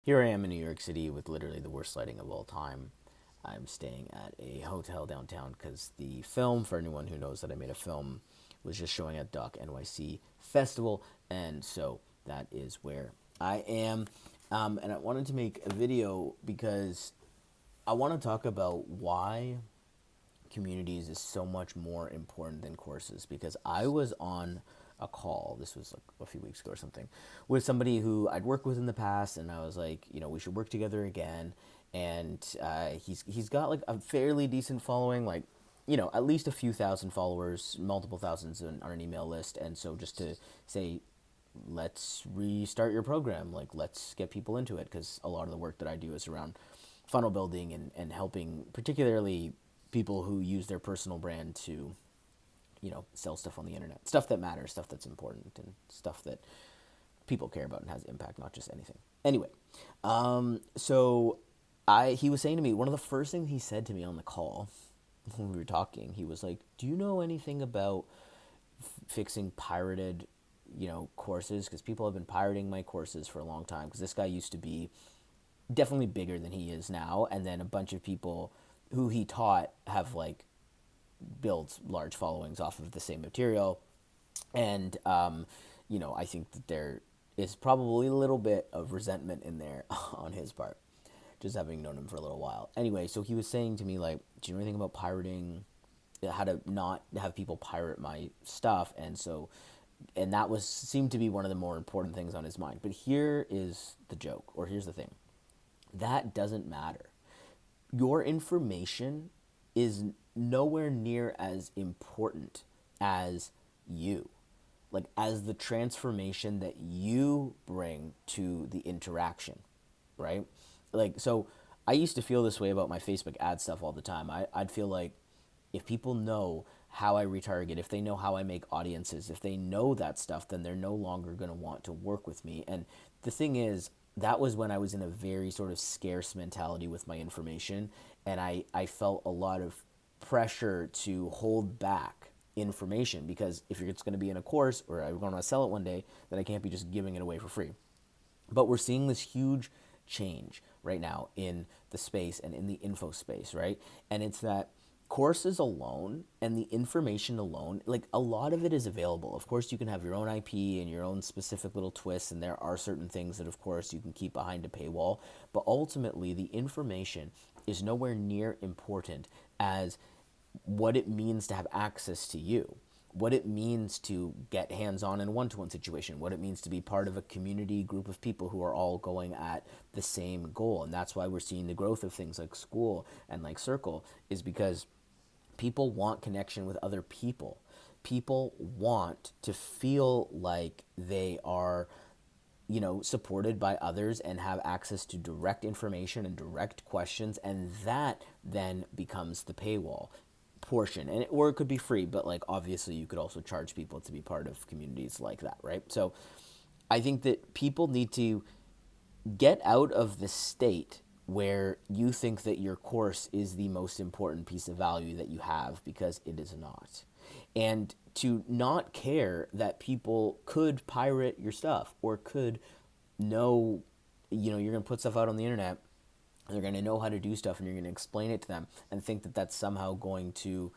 Here I am in New York City with literally the worst lighting of all time. I'm staying at a hotel downtown because the film, for anyone who knows that I made a film, was just showing at Doc NYC Festival, and so that is where I am. And I wanted to make a video because I want to talk about why communities is so much more important than courses because I was on a call, this was like a few weeks ago or something, with somebody who I'd worked with in the past, and I was like, we should work together again. And he's got like a fairly decent following, like at least a few thousand followers, multiple thousands on an email list. And so just to say, let's restart your program, like let's get people into it, because a lot of the work that I do is around funnel building and helping particularly people who use their personal brand to sell stuff on the internet, stuff that matters, stuff that's important, and stuff that people care about and has impact, not just anything. Anyway, so he was saying to me, one of the first things he said to me on the call when we were talking, he was like, do you know anything about fixing pirated courses? Because people have been pirating my courses for a long time, because this guy used to be definitely bigger than he is now, and then a bunch of people who he taught have like built large followings off of the same material. And I think that there is probably a little bit of resentment in there on his part, just having known him for a little while. Anyway, so he was saying to me, like, do you know anything about pirating, how to not have people pirate my stuff? And that was seemed to be one of the more important things on his mind. But here is the joke, or here's the thing: that doesn't matter. Your information is nowhere near as important as you, like as the transformation that you bring to the interaction, right? Like, so I used to feel this way about my Facebook ad stuff all the time. I'd feel like if people know how I retarget, if they know how I make audiences, if they know that stuff, then they're no longer going to want to work with me. And the thing is, that was when I was in a very sort of scarce mentality with my information. And I felt a lot of pressure to hold back information, because if it's going to be in a course or I'm going to sell it one day, then I can't be just giving it away for free. But we're seeing this huge change right now in the space and in the info space, right? And it's that courses alone and the information alone, like a lot of it is available. Of course, you can have your own IP and your own specific little twists, and there are certain things that, of course, you can keep behind a paywall. But ultimately, the information is nowhere near important as what it means to have access to you, what it means to get hands-on in a one-to-one situation, what it means to be part of a community group of people who are all going at the same goal. And that's why we're seeing the growth of things like School and like Circle, is because people want connection with other people. People want to feel like they are supported by others and have access to direct information and direct questions, and that then becomes the paywall portion. Or it could be free, but like obviously you could also charge people to be part of communities like that, right? So I think that people need to get out of the state where you think that your course is the most important piece of value that you have, because it is not. And to not care that people could pirate your stuff or could know, you're going to put stuff out on the internet, and they're going to know how to do stuff, and you're going to explain it to them, and think that that's somehow going to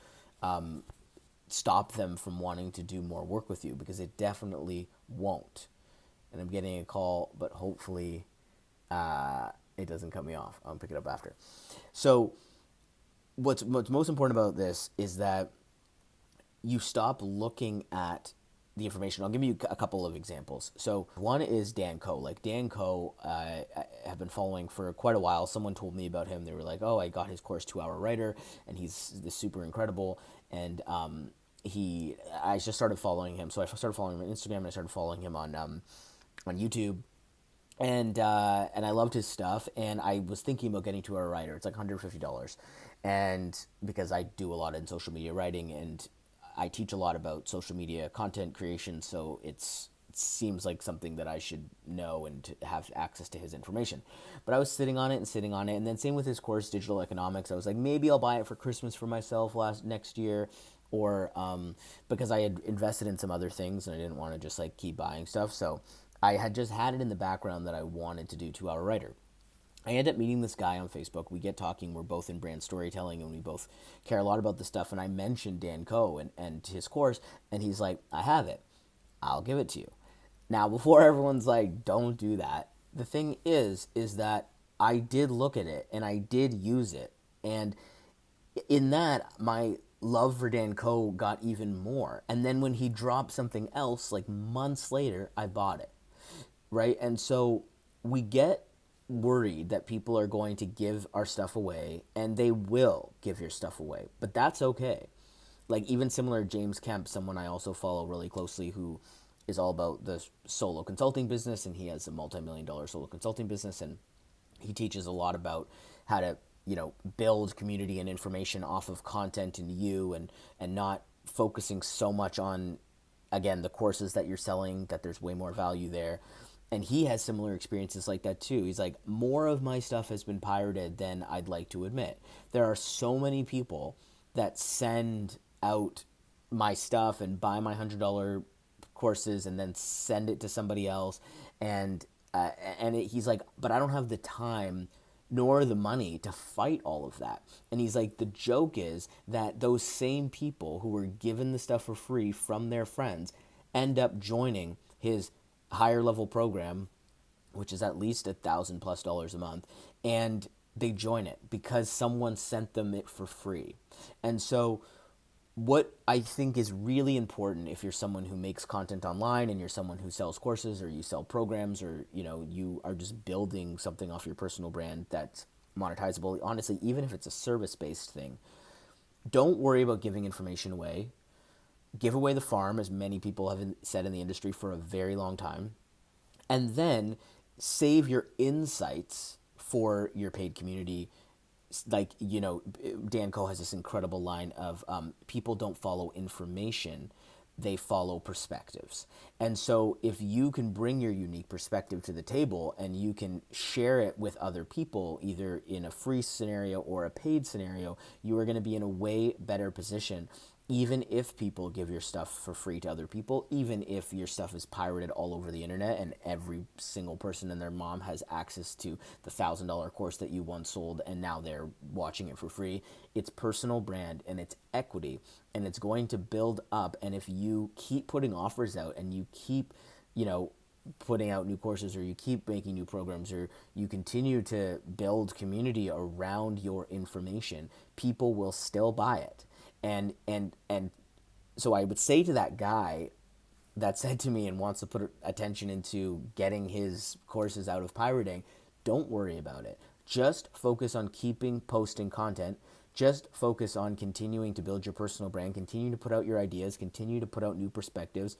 stop them from wanting to do more work with you, because it definitely won't. And I'm getting a call, but hopefully it doesn't cut me off. I'll pick it up after. So what's most important about this is that you stop looking at the information. I'll give you a couple of examples. So one is Dan Koe. Like Dan Koe, I have been following for quite a while. Someone told me about him. They were like, "Oh, I got his course 2 Hour Writer, and he's this super incredible." And I just started following him. So I started following him on Instagram, and I started following him on YouTube, and I loved his stuff, and I was thinking about getting to a writer. It's like $150, and because I do a lot in social media writing, and I teach a lot about social media content creation, so it seems like something that I should know and to have access to his information. But I was sitting on it and sitting on it, and then same with his course, Digital Economics. I was like, maybe I'll buy it for Christmas for myself next year, or because I had invested in some other things and I didn't want to just like keep buying stuff. So I had just had it in the background that I wanted to do 2 Hour Writer. I end up meeting this guy on Facebook. We get talking. We're both in brand storytelling and we both care a lot about this stuff. And I mentioned Dan Coe and his course, and he's like, I have it. I'll give it to you. Now, before everyone's like, don't do that, the thing is that I did look at it and I did use it. And in that, my love for Dan Coe got even more. And then when he dropped something else, like months later, I bought it. Right? And so we get worried that people are going to give our stuff away, and they will give your stuff away. But that's okay. Like, even similar, James Kemp, someone I also follow really closely, who is all about the solo consulting business, and he has a multi-million-dollar solo consulting business, and he teaches a lot about how to, build community and information off of content and and not focusing so much on, again, the courses that you're selling, that there's way more value there. And he has similar experiences like that too. He's like, more of my stuff has been pirated than I'd like to admit. There are so many people that send out my stuff and buy my $100 courses and then send it to somebody else, and he's like, but I don't have the time nor the money to fight all of that. And he's like, the joke is that those same people who were given the stuff for free from their friends end up joining his higher level program, which is at least $1,000+ a month, and they join it because someone sent them it for free. And so what I think is really important, if you're someone who makes content online and you're someone who sells courses or you sell programs, or you are just building something off your personal brand that's monetizable, honestly, even if it's a service-based thing, don't worry about giving information away. Give away the farm, as many people have said in the industry for a very long time, and then save your insights for your paid community. Like, Dan Coe has this incredible line of, people don't follow information, they follow perspectives. And so if you can bring your unique perspective to the table and you can share it with other people, either in a free scenario or a paid scenario, you are going to be in a way better position. Even if people give your stuff for free to other people, even if your stuff is pirated all over the internet and every single person and their mom has access to the $1,000 course that you once sold and now they're watching it for free, it's personal brand and it's equity, and it's going to build up. And if you keep putting offers out and you keep, putting out new courses, or you keep making new programs, or you continue to build community around your information, people will still buy it. And so I would say to that guy that said to me and wants to put attention into getting his courses out of pirating, don't worry about it. Just focus on keeping posting content. Just focus on continuing to build your personal brand, continue to put out your ideas, continue to put out new perspectives.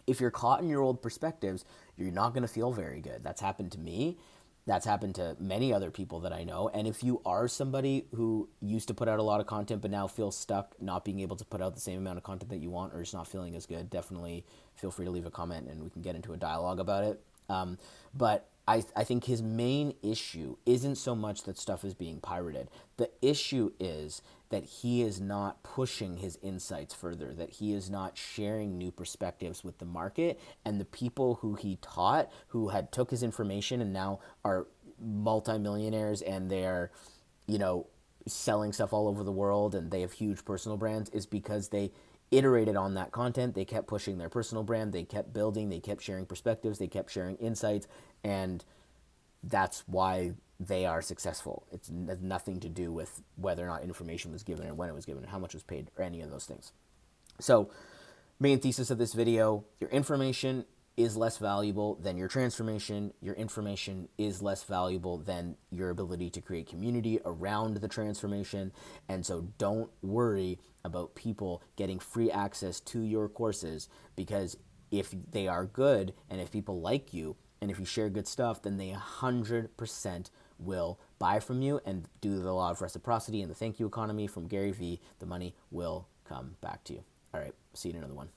If you're caught in your old perspectives, you're not going to feel very good. That's happened to me. That's happened to many other people that I know. And if you are somebody who used to put out a lot of content but now feels stuck not being able to put out the same amount of content that you want, or just not feeling as good, definitely feel free to leave a comment and we can get into a dialogue about it. But I think his main issue isn't so much that stuff is being pirated. The issue is that he is not pushing his insights further, that he is not sharing new perspectives with the market, and the people who he taught, who had took his information and now are multimillionaires and they're, selling stuff all over the world and they have huge personal brands, is because they iterated on that content. They kept pushing their personal brand. They kept building. They kept sharing perspectives. They kept sharing insights. And that's why they are successful. It's nothing to do with whether or not information was given or when it was given, or how much was paid, or any of those things. So, main thesis of this video: your information is less valuable than your transformation. Your information is less valuable than your ability to create community around the transformation. And so don't worry about people getting free access to your courses, because if they are good and if people like you and if you share good stuff, then they 100% will buy from you. And due to the law of reciprocity and the thank you economy from Gary Vee, the money will come back to you. All right, see you in another one.